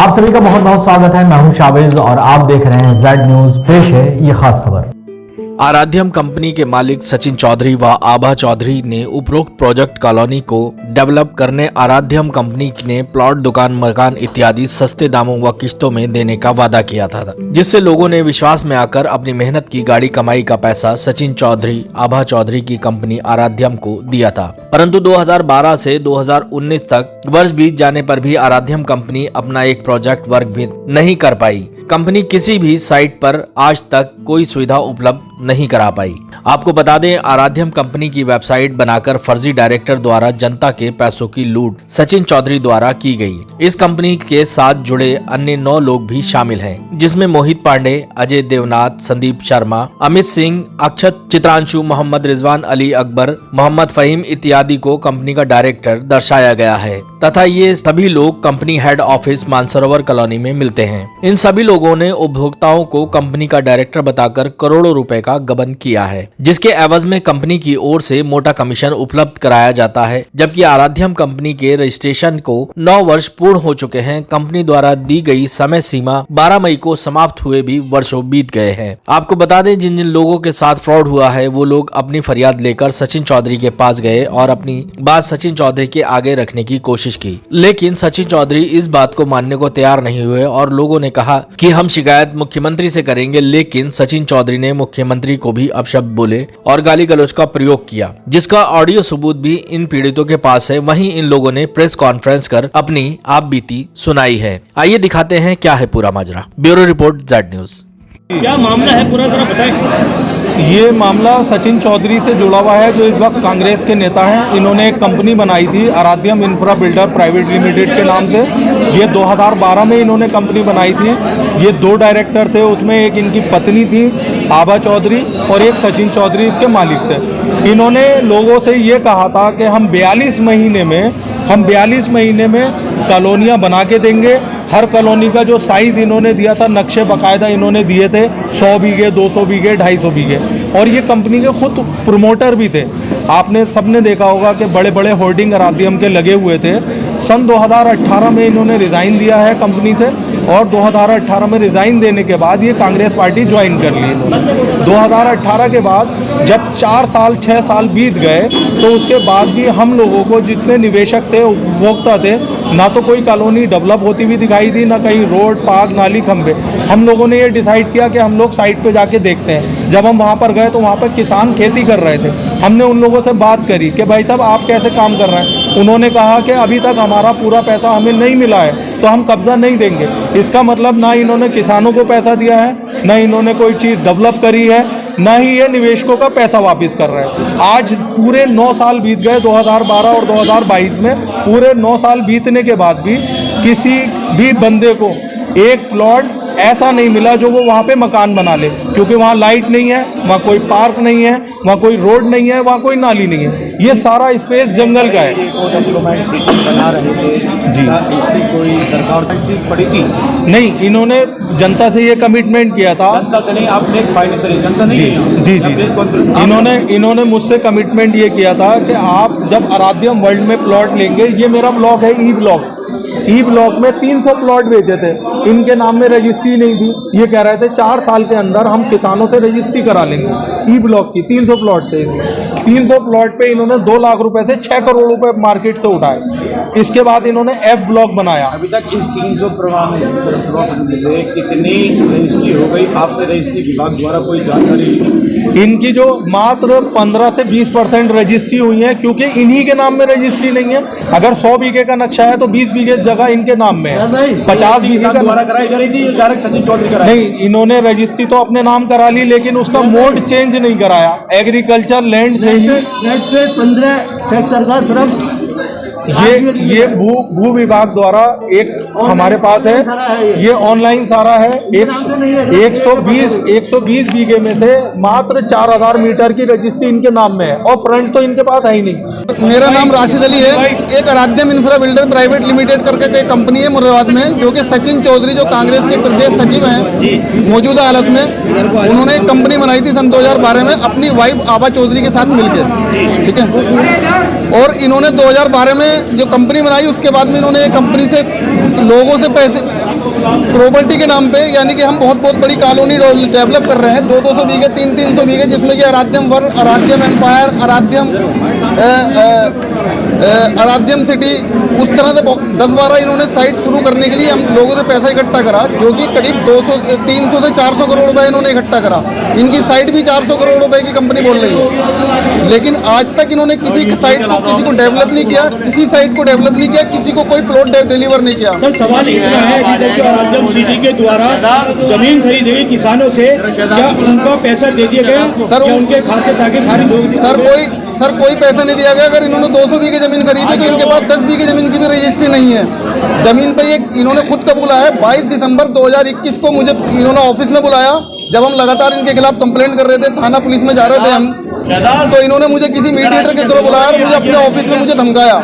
आप सभी का बहुत बहुत स्वागत है। मैं हूं शाबिज और आप देख रहे हैं जेड न्यूज। पेश है ये खास खबर। आराध्यम कंपनी के मालिक सचिन चौधरी व आभा चौधरी ने उपरोक्त प्रोजेक्ट कॉलोनी को डेवलप करने आराध्यम कंपनी ने प्लॉट, दुकान, मकान इत्यादि सस्ते दामों व किस्तों में देने का वादा किया था, जिससे लोगों ने विश्वास में आकर अपनी मेहनत की गाड़ी कमाई का पैसा सचिन चौधरी, आभा चौधरी की कंपनी आराध्यम को दिया था। परंतु 2012 से 2019 तक वर्ष बीत जाने पर भी आराध्यम कंपनी अपना एक प्रोजेक्ट वर्क भी नहीं कर पाई। कंपनी किसी भी साइट पर आज तक कोई सुविधा उपलब्ध नहीं करा पाई। आपको बता दें, आराध्यम कंपनी की वेबसाइट बनाकर फर्जी डायरेक्टर द्वारा जनता के पैसों की लूट सचिन चौधरी द्वारा की गई। इस कंपनी के साथ जुड़े अन्य 9 लोग भी शामिल हैं, जिसमें मोहित पांडे, अजय देवनाथ, संदीप शर्मा, अमित सिंह, अक्षत, चित्रांशु, मोहम्मद रिजवान अली अकबर, मोहम्मद फहीम इत्यादि को कंपनी का डायरेक्टर दर्शाया गया है तथा ये सभी लोग company head office Mansarovar colony में मिलते हैं। इन सभी लोगों ने उपभोक्ताओं को कंपनी का डायरेक्टर बताकर करोड़ों रुपए का गबन किया है, जिसके एवज में कंपनी की ओर से मोटा कमीशन उपलब्ध कराया जाता है। जबकि आराध्यम कंपनी के रजिस्ट्रेशन को 9 वर्ष पूर्ण हो चुके हैं। कंपनी द्वारा दी गई समय सीमा 12 मई को समाप्त हुए भी वर्षों बीत गए हैं। आपको बता दें, जिन जिन लोगों के साथ फ्रॉड हुआ है वो लोग अपनी फरियाद लेकर सचिन चौधरी के पास गए और अपनी बात सचिन चौधरी के आगे रखने की कोशिश की, लेकिन सचिन चौधरी इस बात को मानने को तैयार नहीं हुए और लोगों ने कहा कि हम शिकायत मुख्यमंत्री से करेंगे। लेकिन सचिन चौधरी ने मुख्यमंत्री को भी अपशब्द बोले और गाली गलौज का प्रयोग किया, जिसका ऑडियो सबूत भी इन पीड़ितों के पास है। वहीं इन लोगों ने प्रेस कॉन्फ्रेंस कर अपनी आप बीती सुनाई है। आइए दिखाते हैं क्या है पूरा माजरा। Bureau report, Zee news. क्या मामला है पूरा, जरा बताएं। ये मामला सचिन चौधरी से जुड़ा हुआ है, जो इस वक्त कांग्रेस के नेता हैं। इन्होंने एक कंपनी बनाई थी आराध्यम इंफ्रा बिल्डर प्राइवेट लिमिटेड के नाम से। ये 2012 में इन्होंने कंपनी बनाई थी। ये 2 डायरेक्टर थे, उसमें एक इनकी पत्नी थी आभा चौधरी और एक सचिन चौधरी इसके मालिक थे। इन्होंने लोगों से ये कहा था कि हम 42 महीने में कॉलोनियाँ बना के देंगे। हर कॉलोनी का जो साइज़ इन्होंने दिया था, नक्शे बाकायदा इन्होंने दिए थे, 100 बीघे, 200 बीघे, 250 बीघे। और ये कंपनी के खुद प्रमोटर भी थे। आपने सबने देखा होगा कि बड़े बड़े होर्डिंग आराध्यम के लगे हुए थे। सन 2018 में इन्होंने रिज़ाइन दिया है कंपनी से और 2018 में रिज़ाइन देने के बाद ये कांग्रेस पार्टी ज्वाइन कर ली इन्होंने। 2018 के बाद जब 4 साल 6 साल बीत गए तो उसके बाद भी हम लोगों को जितने निवेशक थे, उपभोक्ता थे, ना तो कोई कॉलोनी डेवलप होती हुई दिखाई दी, ना कहीं रोड, पार्क, नाली, खंभे। हम लोगों ने ये डिसाइड किया कि हम लोग साइट पे जाके देखते हैं। जब हम वहाँ पर गए तो वहाँ पर किसान खेती कर रहे थे। हमने उन लोगों से बात करी कि भाई साहब आप कैसे काम कर रहे हैं। उन्होंने कहा कि अभी तक हमारा पूरा पैसा हमें नहीं मिला है तो हम कब्जा नहीं देंगे। इसका मतलब ना इन्होंने किसानों को पैसा दिया है, ना इन्होंने कोई चीज़ डेवलप करी है, ना ही ये निवेशकों का पैसा वापस कर रहे हैं। आज पूरे 9 साल बीत गए, 2012 और 2022 में पूरे 9 साल बीतने के बाद भी किसी भी बंदे को एक प्लॉट ऐसा नहीं मिला जो वो वहाँ पे मकान बना ले, क्योंकि वहाँ लाइट नहीं है, वहाँ कोई पार्क नहीं है, वहाँ कोई रोड नहीं है, वहाँ कोई नाली नहीं है। ये सारा स्पेस जंगल का है। बना रहे थे जी, इसकी कोई सरकार चीज पड़ी थी नहीं, इन्होंने जनता से ये कमिटमेंट किया था। जनता से नहीं, आपने फाइनेंशियल जनता नहीं जी जी जी। इन्होंने मुझसे कमिटमेंट ये किया था कि आप जब आराध्यम वर्ल्ड में प्लॉट लेंगे, ये मेरा ब्लॉक है ई ब्लॉक में 300 प्लॉट बेचे थे। इनके नाम में रजिस्ट्री नहीं थी। ये कह रहे थे 4 साल के अंदर हम किसानों से रजिस्ट्री करा लेंगे। ई ब्लॉक की 300 प्लॉट थे। 300 प्लॉट पे इन्होंने 2 लाख रुपए से 6 करोड़ रुपए मार्केट से उठाए। इसके बाद इन्होंने एफ ब्लॉक बनाया। अभी तक इस 300 प्लॉट में कितनी रजिस्ट्री हो गई? आपने रजिस्ट्री विभाग द्वारा कोई जानकारी? इनकी जो मात्र 15 से 20% रजिस्ट्री हुई है, क्योंकि इन्हीं के नाम में रजिस्ट्री नहीं है। अगर 100 बीघे का नक्शा है तो 20 बीघे जगह इनके नाम में है। 50 बीघे का द्वारा कराई जा रही थी, डायरेक्ट सचिन चौधरी कराई? नहीं, इन्होंने रजिस्ट्री तो अपने नाम करा ली, लेकिन उसका मोड चेंज नहीं कराया। एग्रीकल्चर लैंड से ही 15 सेक्टर का सिर्फ ये भू विभाग द्वारा एक हमारे पास है, ये ऑनलाइन सारा है। 120 बीघे में से मात्र 4000 मीटर की रजिस्ट्री इनके नाम में है और फ्रंट तो इनके पास है ही नहीं। मेरा नाम राशिद अली है। एक आराध्यम इंफ्रा बिल्डर प्राइवेट लिमिटेड करके एक कंपनी है मुरादाबाद में, जो कि सचिन चौधरी जो कांग्रेस के प्रदेश सचिव हैं मौजूदा हालत में, उन्होंने एक कंपनी बनाई थी सन 2012 में अपनी वाइफ आभा चौधरी के साथ मिलकर, ठीक है। और इन्होंने 2012 में जो कंपनी बनाई, उसके बाद में इन्होंने कंपनी से लोगों से पैसे प्रॉपर्टी के नाम पे, यानी कि हम बहुत बड़ी कॉलोनी डेवलप कर रहे हैं, 200 बीघे 300 बीघे, जिसमें कि आराध्यम वर्ग, आराध्यम एम्पायर, आराध्यम सिटी, उस तरह से 10-12 इन्होंने साइट शुरू करने के लिए हम लोगों से पैसा इकट्ठा करा, जो कि करीब 300 से 400 करोड़ रुपए इन्होंने इकट्ठा करा। इनकी साइट भी 400 करोड़ रुपए की कंपनी बोल रही है, लेकिन आज तक इन्होंने किसी साइट को किसी को डेवलप नहीं किया, किसी साइट को डेवलप नहीं किया, किसी को कोई प्लॉट डिलीवर नहीं किया। सर सवाल इतना है कि देखिए आराध्यम सिटी के द्वारा जमीन खरीदी गई किसानों से, क्या उनका पैसा दे दिया गया? सर, क्या उनके खाते ताकि खारिज हो गई? सर कोई पैसा नहीं दिया गया। अगर इन्होंने 200 बीघे जमीन खरीदी तो इनके पास 10 बीघे जमीन की भी रजिस्ट्री नहीं है। जमीन पे ये इन्होंने खुद कबूला है। 22 दिसंबर 2021 को मुझे इन्होंने ऑफिस में बुलाया, जब हम लगातार इनके खिलाफ कंप्लेंट कर रहे थे, थाना पुलिस में जा रहे थे हम, तो इन्होंने मुझे किसी मीडिएटर के थ्रू बुलाया और मुझे अपने ऑफिस में मुझे धमकाया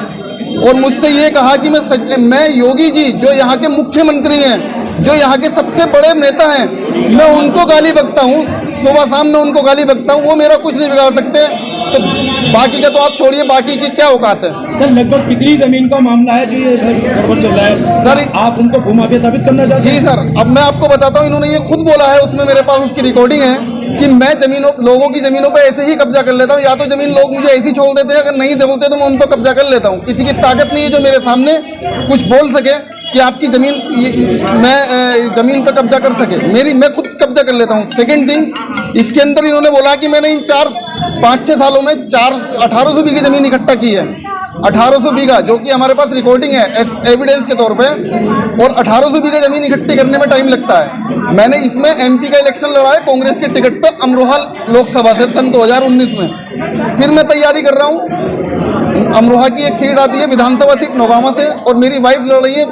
और मुझसे ये कहा कि मैं योगी जी जो यहाँ के मुख्यमंत्री हैं, जो यहाँ के सबसे बड़े नेता हैं, मैं उनको गाली बकता हूँ, सुबह शाम में उनको गाली बकता हूँ, वो मेरा कुछ नहीं बिगाड़ सकते। तो बाकी का तो आप छोड़िए, बाकी की क्या औकात है? सर लगभग कितनी जमीन का मामला है जो ये गड़बड़ चल रहा है? सर आप उनको भूमाफिया साबित करना चाहते हैं? जी सर, अब मैं आपको बताता हूँ, इन्होंने ये खुद बोला है, उसमें मेरे पास उसकी रिकॉर्डिंग है कि मैं लोगों की जमीनों पे ऐसे ही कब्जा कर लेता हूँ, या तो जमीन लोग मुझे ऐसी छोड़ देते हैं, अगर नहीं बोलते तो मैं उन पर कब्जा कर लेता हूँ। किसी की ताकत नहीं है जो मेरे सामने कुछ बोल सके कि आपकी जमीन मैं जमीन का कब्जा कर सके। मैं खुद कब्जा कर लेता हूँ। सेकंड थिंग, इसके अंदर इन्होंने बोला कि मैंने इन 5-6 सालों में 1800 बीघे जमीन इकट्ठा की है। 1800 बीघा, जो कि हमारे पास रिकॉर्डिंग है एविडेंस के तौर पे, और 1800 बीघा जमीन इकट्ठी करने में टाइम लगता है। मैंने इसमें एमपी का इलेक्शन लड़ा है कांग्रेस के टिकट पे अमरोहा लोकसभा से सन 2019 में। फिर मैं तैयारी कर रहा हूँ, अमरोहा की एक सीट आती है विधानसभा सीट नोगामा से, और मेरी वाइफ लड़ रही है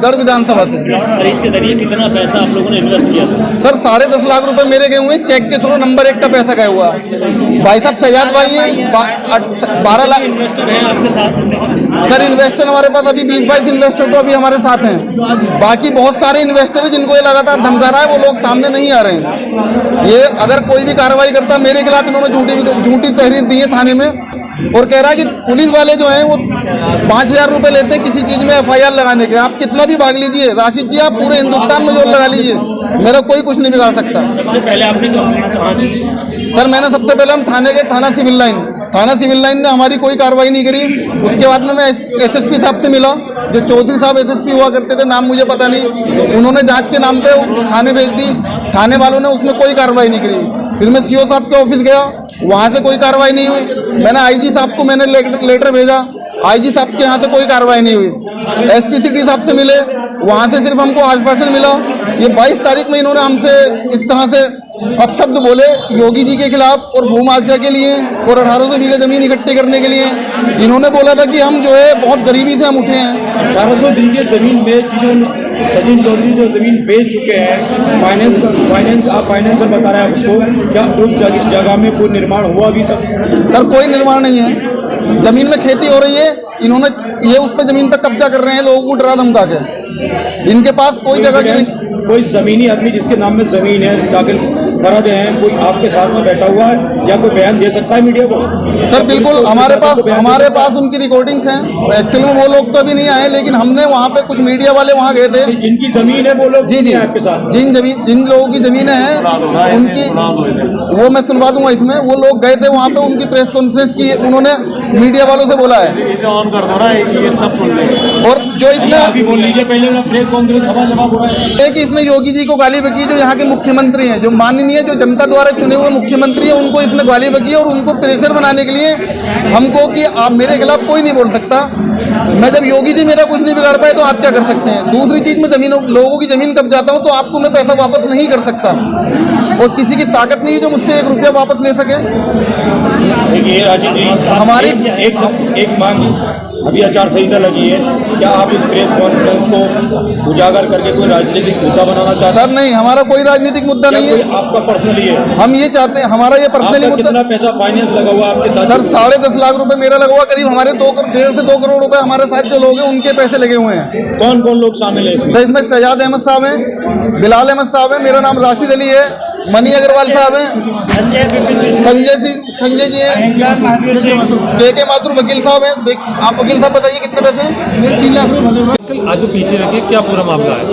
गढ़ विधानसभा से। खरीद के जरिए कितना पैसा आप लोगों ने इन्वेस्ट किया था? सर 10.5 लाख रुपए मेरे गए हुए, चेक के थ्रू नंबर 1 का पैसा गया हुआ। भाई साहब सजाद भाई हैं, 12 लाख इन्वेस्टर हैं आपके साथ? सर इन्वेस्टर हमारे पास अभी 20-22 इन्वेस्टर तो अभी हमारे साथ हैं। बाकी बहुत सारे इन्वेस्टर हैं जिनको ये लगातार धमका रहा है, वो लोग सामने नहीं आ रहे हैं। ये अगर कोई भी कार्रवाई करता, मेरे खिलाफ इन्होंने झूठी तहरीर दी है थाने में, और कह रहा है कि पुलिस वाले जो हैं वो 5000 रुपए लेते हैं किसी चीज में FIR लगाने के। आप कितना भी भाग लीजिए राशिद जी, आप पूरे हिंदुस्तान में जोर लगा लीजिए, मेरा कोई कुछ नहीं बिगाड़ सकता। सबसे पहले आपने कंप्लेंट कहाँ की? सर मैंने सबसे पहले हम थाने गए, थाना सिविल लाइन ने हमारी कोई कार्रवाई नहीं करी। उसके बाद में मैं SSP साहब से मिला, जो चौधरी साहब SSP हुआ करते थे, नाम मुझे पता नहीं, उन्होंने जांच के नाम पे थाने भेज दी। थाने वालों ने उसमें कोई कार्रवाई नहीं करी। फिर मैं CO साहब के ऑफिस गया, वहाँ से कोई कार्रवाई नहीं हुई। मैंने IG साहब को मैंने लेटर भेजा, IG साहब के यहाँ से कोई कार्रवाई नहीं हुई। SP सिटी साहब से मिले, वहाँ से सिर्फ हमको आश्वासन मिला। ये 22 तारीख में इन्होंने हमसे इस तरह से अपशब्द बोले योगी जी के खिलाफ और भूमाफिया के लिए, और 1800 बीघा जमीन इकट्ठी करने के लिए। इन्होंने बोला था कि हम जो है बहुत गरीबी से हम उठे हैं। 1800 बीघे जमीन में जिन्होंने सचिन चौधरी जो जमीन बेच चुके हैं, फाइनेंशियल बता रहा है आपको, क्या उस जगह में कोई निर्माण हुआ अभी तक? सर कोई निर्माण नहीं है, जमीन में खेती हो रही है। इन्होंने ये उस पर जमीन पर कब्जा कर रहे हैं, लोगों को डरा धमका के। इनके पास कोई जगह की नहीं। कोई जमीनी आदमी जिसके नाम में जमीन है दाखिल करा दे हैं, कोई आपके साथ में बैठा हुआ है या कोई बयान दे सकता है मीडिया को? सर बिल्कुल, हमारे पास उनकी रिकॉर्डिंग्स हैं। एक्चुअली में वो लोग तो अभी नहीं आए, लेकिन हमने वहाँ पे कुछ मीडिया वाले वहाँ गए थे। जिनकी जमीन है वो लोग जी आपके साथ? जिन लोगों की जमीनें हैं उनकी, वो मैं सुनवा दूंगा इसमें। वो लोग गए थे वहाँ पे, उनकी प्रेस कॉन्फ्रेंस की, उन्होंने मीडिया वालों से बोला है। और जो इसमें बोल लीजिए पहले प्रेस कॉन्फ्रेंस जवाब हो रहा है कि इसने योगी जी को गाली बकी, जो यहाँ के मुख्यमंत्री हैं, जो माननीय जो जनता द्वारा चुने हुए मुख्यमंत्री हैं, उनको इसने गाली बकी और उनको प्रेशर बनाने के लिए हमको कि आप मेरे खिलाफ कोई नहीं बोल सकता। मैं जब योगी जी मेरा कुछ नहीं बिगाड़ पाए तो आप क्या कर सकते हैं? दूसरी चीज में लोगों की जमीन कब्जाता हूँ तो आपको मैं पैसा वापस नहीं कर सकता, और किसी की ताकत नहीं है जो मुझसे 1 रुपया वापस ले सके। देखिए राजीव जी, हमारी एक मांग अभी आचार संहिता लगी है, क्या आप इस प्रेस कॉन्फ्रेंस को उजागर करके कोई राजनीतिक मुद्दा बनाना चाहते हैं? सर नहीं, हमारा कोई राजनीतिक मुद्दा नहीं है। आपका पर्सनली है? हम ये चाहते हैं, हमारा ये पर्सनली मुद्दा। कितना पैसा फाइनेंस लगा हुआ आपके साथ? सर 10.5 लाख रुपए मेरा लगा हुआ, करीब हमारे 1.5 से 2 करोड़ रुपए हमारे साथ जो लोग हैं उनके पैसे लगे हुए हैं। कौन कौन लोग शामिल है इसमें? सर इसमें शहजाद अहमद साहब हैं, बिलाल अहमद साहब हैं, मेरा नाम राशिद अली है, मनी अग्रवाल साहब हैं, संजय जी हैं, के माथुर वकील साहब हैं। आप वकील साहब बताइए कितने पैसे? आज जो पीछे रखे क्या पूरा मामला है?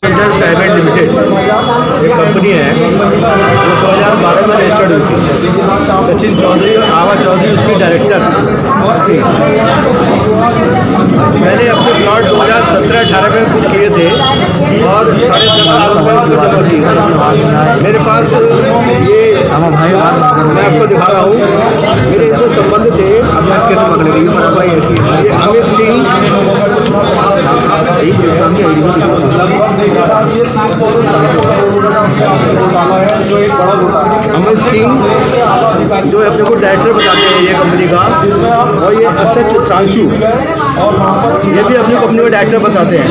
बिल्डर्स प्राइवेट लिमिटेड एक कंपनी है जो 2012 में रजिस्टर्ड हुई थी। सचिन चौधरी और आवा चौधरी उसकी डायरेक्टर थी। मैंने अपने प्लॉट 2017-18 में बुक किए थे और 10.5 लाख रुपये उनको जमा किए थे। मेरे पास ये मैं आपको दिखा रहा हूँ, मेरे इनसे संबंध थे। अब मैं इसके पकड़ रही हूँ, मेरा भाई ऐसी है। ये अमित सिंह, अमित सिंह जो अपने को डायरेक्टर बताते हैं ये कंपनी का, और ये अक्षय चित्रांशु ये भी अपनी कंपनी को डायरेक्टर बताते हैं।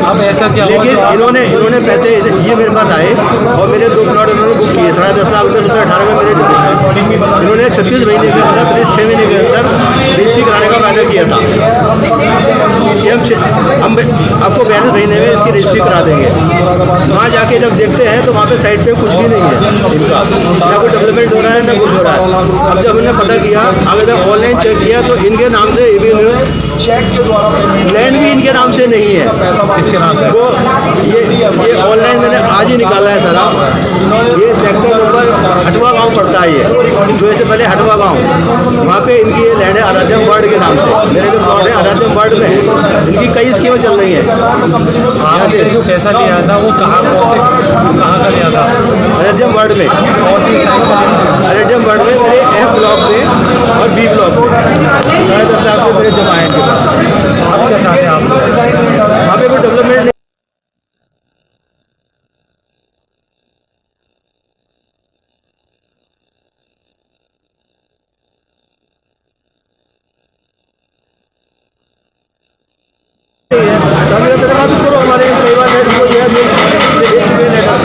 अब ऐसा क्या लेकिन इन्होंने पैसे ये मेरे पास आए और मेरे 2 प्लॉट इन्होंने बुक किए 10.5 लाख रुपये 17-18 में मेरे इन्होंने 36 महीने के अंदर फिर 6 महीने के अंदर रजिस्ट्री कराने का वायदा किया था कि हम आपको 42 महीने में इसकी रजिस्ट्री करा देंगे। वहाँ जाके जब देखते हैं तो वहाँ पे साइड पे कुछ भी नहीं है इनका, ना कोई डेवलपमेंट हो रहा है ना कुछ हो रहा है। अब जब हमने पता किया, आगे जब ऑनलाइन चेक किया तो इनके नाम से लैंड भी इनके नाम से नहीं है। वो ये ऑनलाइन मैंने आज ही निकाला है सारा। ये सेक्टर नंबर हटवा गांव पड़ता है, ये जो ऐसे पहले हटवा गांव, वहाँ पे इनकी ये लैंड है आराध्यम वार्ड के नाम से। मेरे जो प्लॉट है आराध्यम वार्ड में, इनकी कई स्कीमें चल रही हैं। यहाँ से जो पैसा लिया था वो कहाँ का लिया था? आराध्यम वार्ड में, आराध्यम वार्ड में मेरे एफ ब्लॉक में और बी ब्लॉक में 10.5 लाख रुपये मेरे जमा है इनके पास। आप क्या चाहते हैं आप? वहाँ पे कोई डेवलपमेंट नहीं। वापस करो, हमारे कई बार लेटर को यह भेज चुके हैं, लेटर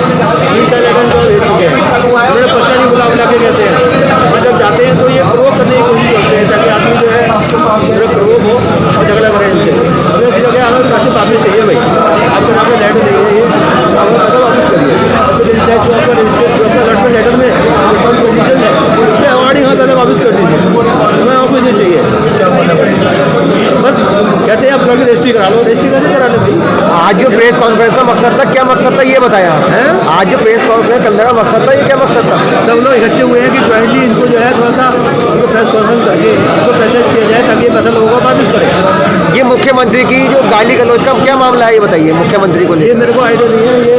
3-4 लेटर इनको भेज चुके हैं। उन्होंने पर्सनली बुला के कहते हैं, और जब जाते हैं तो ये प्रोवोक करने की कोशिश करते हैं ताकि आदमी जो है थोड़ा प्रोवोक हो और झगड़ा करे इनसे। हमें सीधा क्या, हमें पैसे वापस चाहिए भाई, आपके नाम में लेटर नहीं है, ये हमें पैसा वापस करिए। जो आपका रजिस्टर, जो आपका अलॉटमेंट लेटर में कंडीशन है उसके अकॉर्डिंग हमें पैसा वापस कर दीजिए, हमें और कुछ नहीं चाहिए। बस कहते हैं आप लोग रजिस्ट्री करा लो, रजिस्ट्री कैसे करा लो भाई? आज जो प्रेस कॉन्फ्रेंस का मकसद था, क्या मकसद था ये बताया हैं? आज जो प्रेस कॉन्फ्रेंस करने का मकसद था, ये क्या मकसद था? सब लोग इकट्ठे हुए हैं कि ज्वाइंटली इनको जो है थोड़ा सा उनको प्रेस कॉन्फ्रेंस करके इनको मैसेज किया जाए ताकि ये पैसा लोगों को वापस करें। ये मुख्यमंत्री की जो गाली गलौज का क्या मामला है ये बताइए, मुख्यमंत्री को ये लेकर। मेरे को आइडिया नहीं है। ये